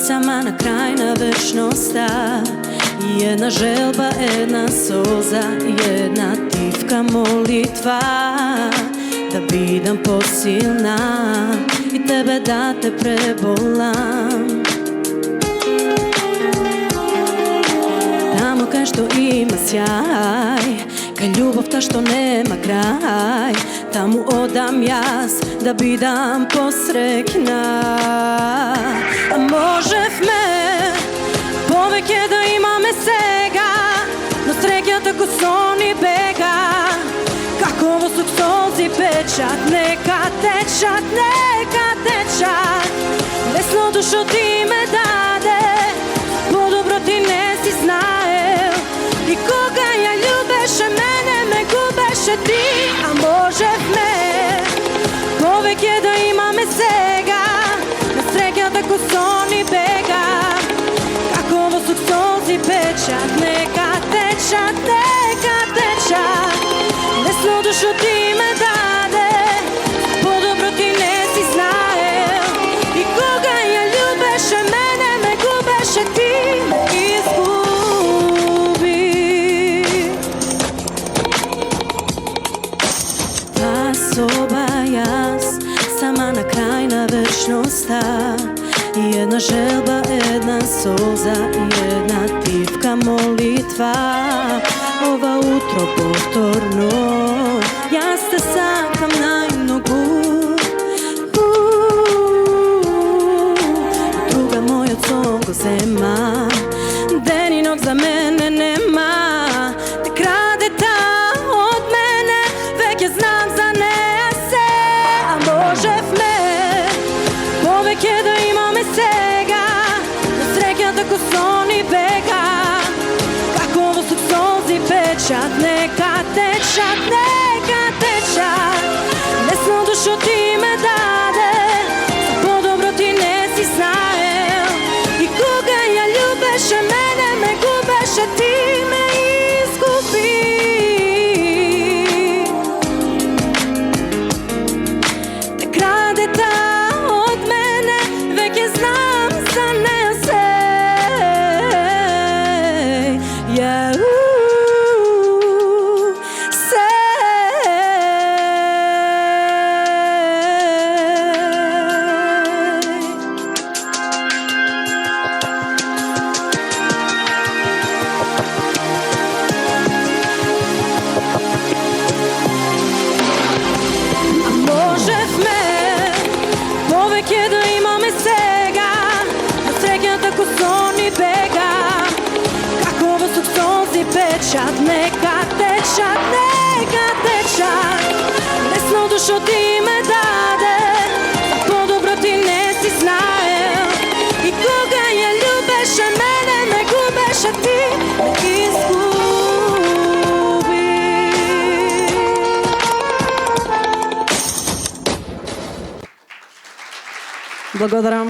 Сама на крај на вечноста, една желба, една соза, една тивка молитва, да бидам посилна и тебе да те преболам. Тамо кај што има сјај, кај љубовта што нема крај, таму одам јас да бидам посреќна. А можевме повеќе да имаме сега, но среќата го сони бега. Како во сук солзи печат, нека течат, нека течат. Лесното што ти ме даде, подобро ти не си знаел. И кога ја љубеше мене, ме губеше ти. А можевме повеќе да имаме сега, на среќата го сони бега. Како во сук солзи печат, нека течат, нека течат. Лесното што ти ме даде, подобро ти не си знаел. И кога ја љубеше мене, ме губеше ти, ме изгуби. Та соба јас, сама на крај на вечноста, и една желба, една соза, и една тивка молитва. Ова утро повторно, јас те сакам најмногу. Друга мојот сон го зема, ден и ног за мене нема. Те краде та од мене, веќе знам за неа се. А можевме повеќе да имаме сега, на среќата го сони бега. Како во сук солзи печат, нека течат, нека течат. Лесното што ти ме даде, подобро ти не си знаел. И кога ја љубеше мене, ме губеше ти, ме изгуби. Те краде та од мене, веќе знам за неа се. Повеќе да имаме сега, на среќата го сони бега. Како во сук солзи печат, нека течат, нека течат. Лесното што ти ме даде, подобро ти не си знаел. И кога ја љубеше мене, ме губеше ти, ме изгуби. Благодарам.